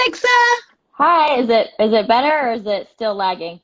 Alexa. Hi, is it better or is it still lagging?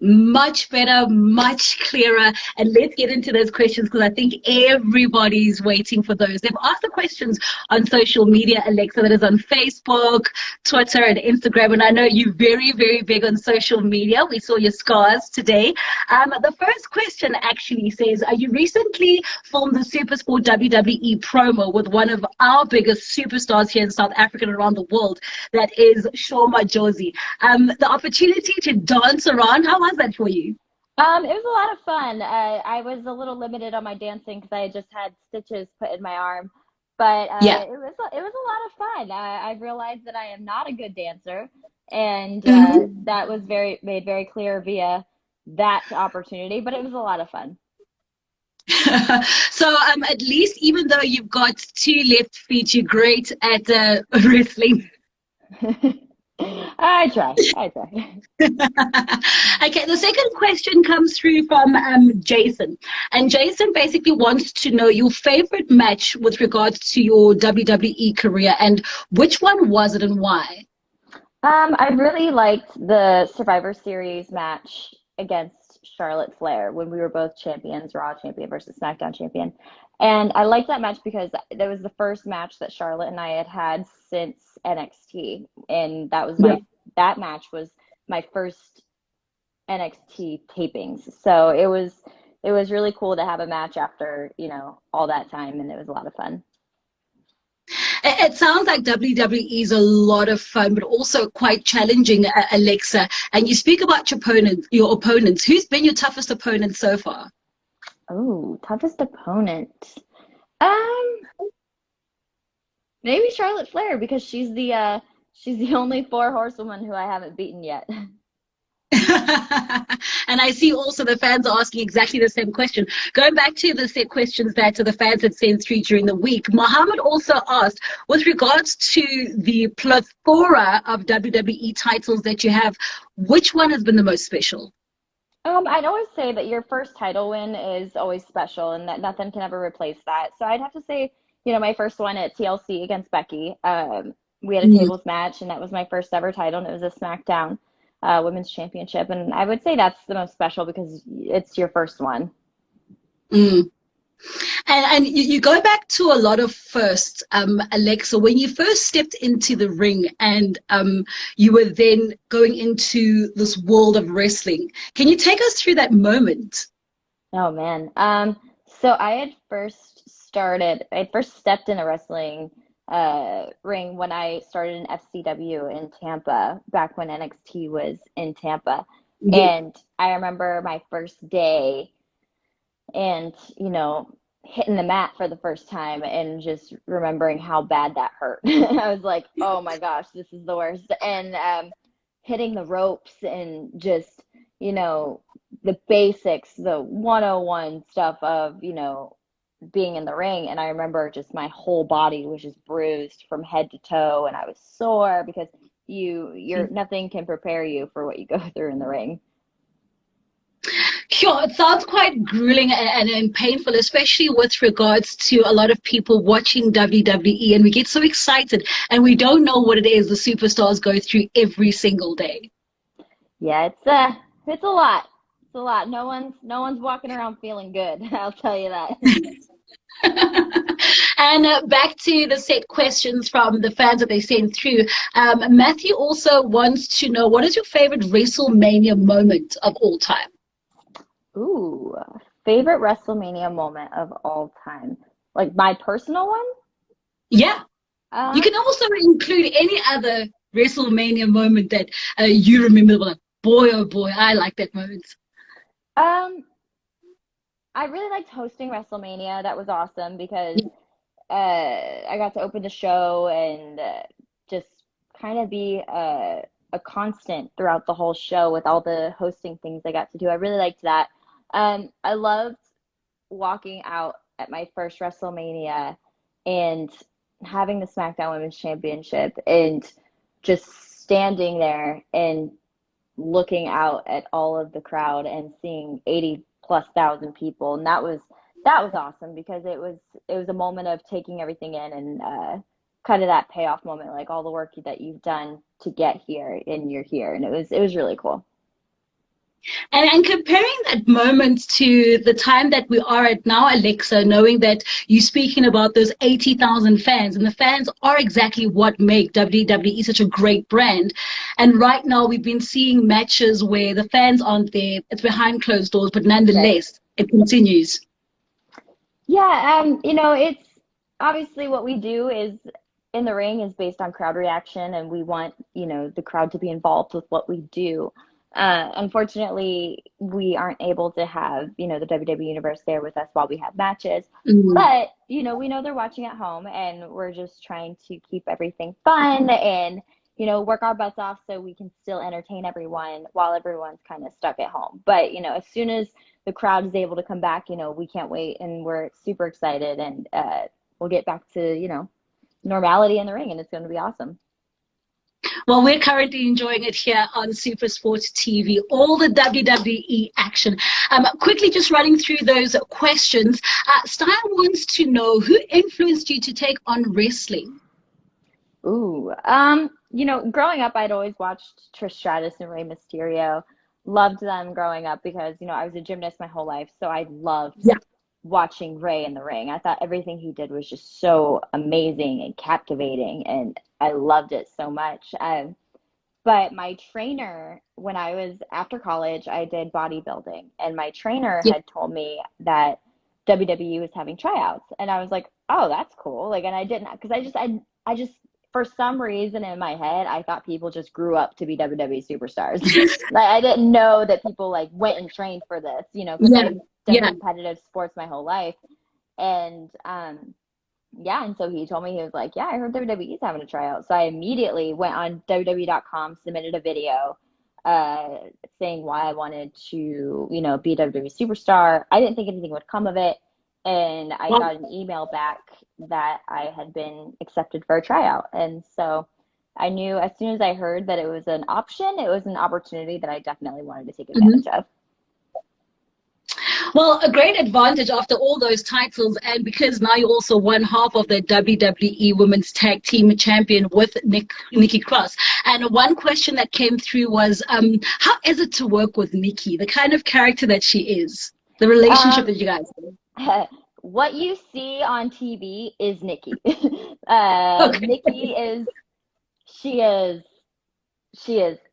Much better, much clearer. And let's get into those questions because I think everybody's waiting for those. They've asked the questions on social media, Alexa, that is on Facebook, Twitter, and Instagram. And I know you're very, very big on social media. We saw your scars today. The first question actually says, you recently filmed the SuperSport WWE promo with one of our biggest superstars here in South Africa and around the world, that is Shoma Josie. The opportunity to dance around, how was that for you? It was a lot of fun. I was a little limited on my dancing because I had just had stitches put in my arm, but Yeah. it was a lot of fun. I realized that I am not a good dancer, and Mhm. that was made very clear via that opportunity. But it was a lot of fun. So at least even though you've got two left feet, you're great at wrestling. I try. I try. Okay, the second question comes through from Jason. And Jason basically wants to know your favorite match with regards to your WWE career and which one was it and why? I really liked the Survivor Series match against Charlotte Flair when we were both champions, Raw champion versus SmackDown champion. And I liked that match because that was the first match that Charlotte and I had had since NXT. And Yeah. that match was my first NXT tapings. So it was really cool to have a match after, all that time, and it was a lot of fun. It sounds like WWE is a lot of fun, but also quite challenging, Alexa. And you speak about your opponents. Who's been your toughest opponent so far? Oh, toughest opponent. Um, Maybe Charlotte Flair because she's the only four horsewoman who I haven't beaten yet. And I see also the fans are asking exactly the same question. Going back to the set questions that the fans had sent through during the week, Mohammed also asked, with regards to the plethora of WWE titles that you have, which one has been the most special? I'd always say that your first title win is always special and that nothing can ever replace that. So I'd have to say, my first one at TLC against Becky. We had a Mm, tables match and that was my first ever title and it was a SmackDown Women's Championship. And I would say that's the most special because it's your first one. mm. And you go back to a lot of firsts, Alexa, when you first stepped into the ring and you were then going into this world of wrestling. Can you take us through that moment? Oh man. So I first stepped in a wrestling ring when I started in FCW in Tampa, back when NXT was in Tampa. Yeah. And I remember my first day and, hitting the mat for the first time and just remembering how bad that hurt. I was like, oh my gosh, this is the worst. And hitting the ropes and just, you know, the basics, the 101 stuff of, being in the ring. And I remember just my whole body was just bruised from head to toe and I was sore because you're nothing can prepare you for what you go through in the ring. Sure, it sounds quite grueling and painful, especially with regards to a lot of people watching WWE, and we get so excited and we don't know what it is the superstars go through every single day. Yeah, it's a lot. It's a lot. No one's walking around feeling good. I'll tell you that. And back to the set questions from the fans that they sent through. Matthew also wants to know, what is your favorite WrestleMania moment of all time? Ooh, favorite WrestleMania moment of all time. Like my personal one? Yeah, you Um, can also include any other WrestleMania moment that you remember, like, boy, oh boy, I like that moment. um, I really liked hosting WrestleMania. That was awesome because I got to open the show and just kind of be a constant throughout the whole show with all the hosting things I got to do. I really liked that. I loved walking out at my first WrestleMania and having the SmackDown Women's Championship and just standing there and looking out at all of the crowd and seeing 80 plus thousand people. And that was awesome because it was a moment of taking everything in and kind of that payoff moment, like all the work that you've done to get here and you're here. And it was really cool. And comparing that moment to the time that we are at now, Alexa, knowing that you're speaking about those 80,000 fans, and the fans are exactly what make WWE such a great brand. And right now we've been seeing matches where the fans aren't there, it's behind closed doors, but nonetheless, it continues. Yeah, it's obviously what we do is in the ring is based on crowd reaction, and we want, the crowd to be involved with what we do. Unfortunately, we aren't able to have, the WWE Universe there with us while we have matches. Mm-hmm. But, we know they're watching at home, and we're just trying to keep everything fun and, work our butts off so we can still entertain everyone while everyone's kind of stuck at home. But, as soon as the crowd is able to come back, we can't wait, and we're super excited, and we'll get back to, normality in the ring, and it's going to be awesome. Well, we're currently enjoying it here on SuperSport TV, all the WWE action. Quickly just running through those questions. Style wants to know, who influenced you to take on wrestling? Ooh, growing up, I'd always watched Trish Stratus and Rey Mysterio. Loved them growing up because, I was a gymnast my whole life, so I loved watching Rey in the ring. I thought everything he did was just so amazing and captivating, and I loved it so much. But my trainer, when I was after college, I did bodybuilding, and my trainer had told me that WWE was having tryouts, and I was like, oh, that's cool. Like, and I didn't, because I just for some reason in my head, I thought people just grew up to be WWE superstars. Like, I didn't know that people like went and trained for this, because I've done competitive sports my whole life. And and so he told me, he was like, yeah, I heard WWE's having a tryout. So I immediately went on WWE.com, submitted a video saying why I wanted to, be a WWE superstar. I didn't think anything would come of it. And I got an email back that I had been accepted for a tryout. And so I knew as soon as I heard that it was an option, it was an opportunity that I definitely wanted to take advantage of. Well, a great advantage after all those titles, and because now you're also one half of the WWE Women's Tag Team Champion with Nikki Cross. And one question that came through was, how is it to work with Nikki, the kind of character that she is, the relationship that you guys have? What you see on TV is Nikki. Nikki she is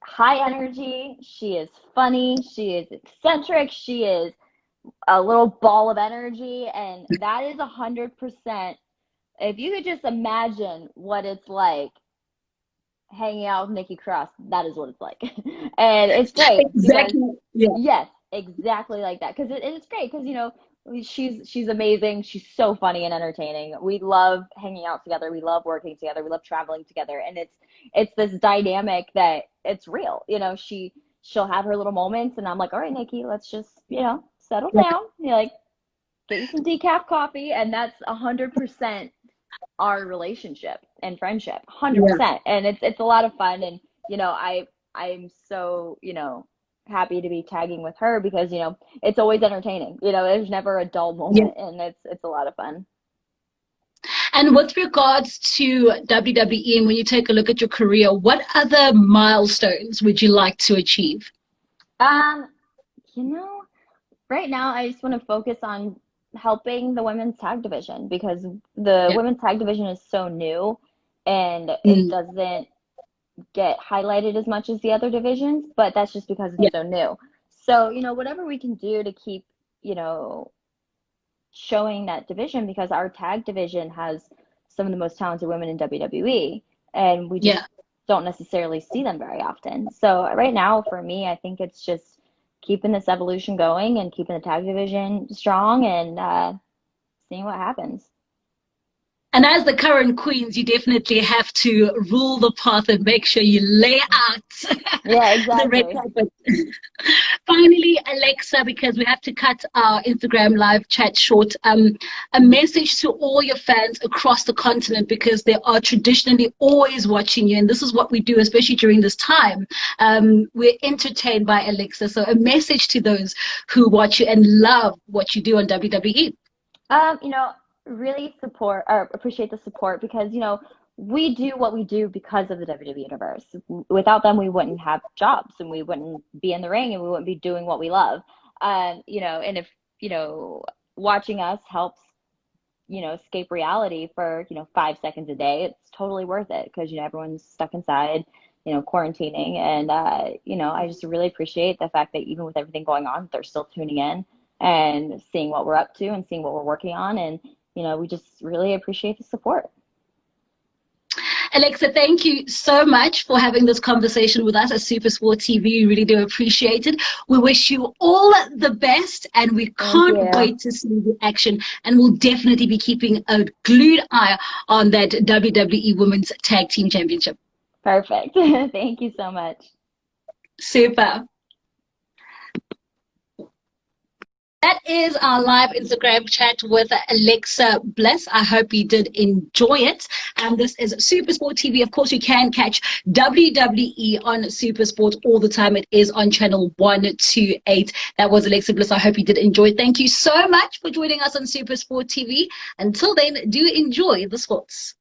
high energy, she is funny, she is eccentric, she is a little ball of energy, and that is 100%. If you could just imagine what it's like hanging out with Nikki Cross, that is what it's like. And it's great. Exactly. Yes, exactly like that. Because it's great because, she's amazing. She's so funny and entertaining. We love hanging out together. We love working together. We love traveling together. And it's this dynamic that it's real. She'll have her little moments, and I'm like, all right, Nikki, let's just, settle down. Like, get you some decaf coffee, and that's 100% our relationship and friendship. 100%. And it's a lot of fun. And, I'm so, happy to be tagging with her because, it's always entertaining. There's never a dull moment, and it's a lot of fun. And with regards to WWE, and when you take a look at your career, what other milestones would you like to achieve? Right now I just want to focus on helping the women's tag division because the women's tag division is so new and it doesn't get highlighted as much as the other divisions, but that's just because it's so new. So, whatever we can do to keep, showing that division, because our tag division has some of the most talented women in WWE, and we just don't necessarily see them very often. So right now, for me, I think it's just keeping this evolution going and keeping the tag division strong and seeing what happens. And as the current queens, you definitely have to rule the path and make sure you lay out the red carpet. Finally, Alexa, because we have to cut our Instagram live chat short, a message to all your fans across the continent, because they are traditionally always watching you. And this is what we do, especially during this time. We're entertained by Alexa. So a message to those who watch you and love what you do on WWE. Really appreciate the support because, we do what we do because of the WWE Universe. Without them, we wouldn't have jobs, and we wouldn't be in the ring, and we wouldn't be doing what we love. You know, and if, you know, watching us helps, you know, escape reality for, you know, 5 seconds a day, it's totally worth it, because, you know, everyone's stuck inside, you know, quarantining. And, you know, I just really appreciate the fact that even with everything going on, they're still tuning in and seeing what we're up to and seeing what we're working on. And, you know, we just really appreciate the support. Alexa, thank you so much for having this conversation with us at SuperSport TV. We really do appreciate it. We wish you all the best, and we can't wait to see the action. And we'll definitely be keeping a glued eye on that WWE Women's Tag Team Championship. Perfect. Thank you so much. Super. That is our live Instagram chat with Alexa Bliss. I hope you did enjoy it. And this is SuperSport TV. Of course, you can catch WWE on SuperSport all the time. It is on channel 128. That was Alexa Bliss. I hope you did enjoy it. Thank you so much for joining us on SuperSport TV. Until then, do enjoy the sports.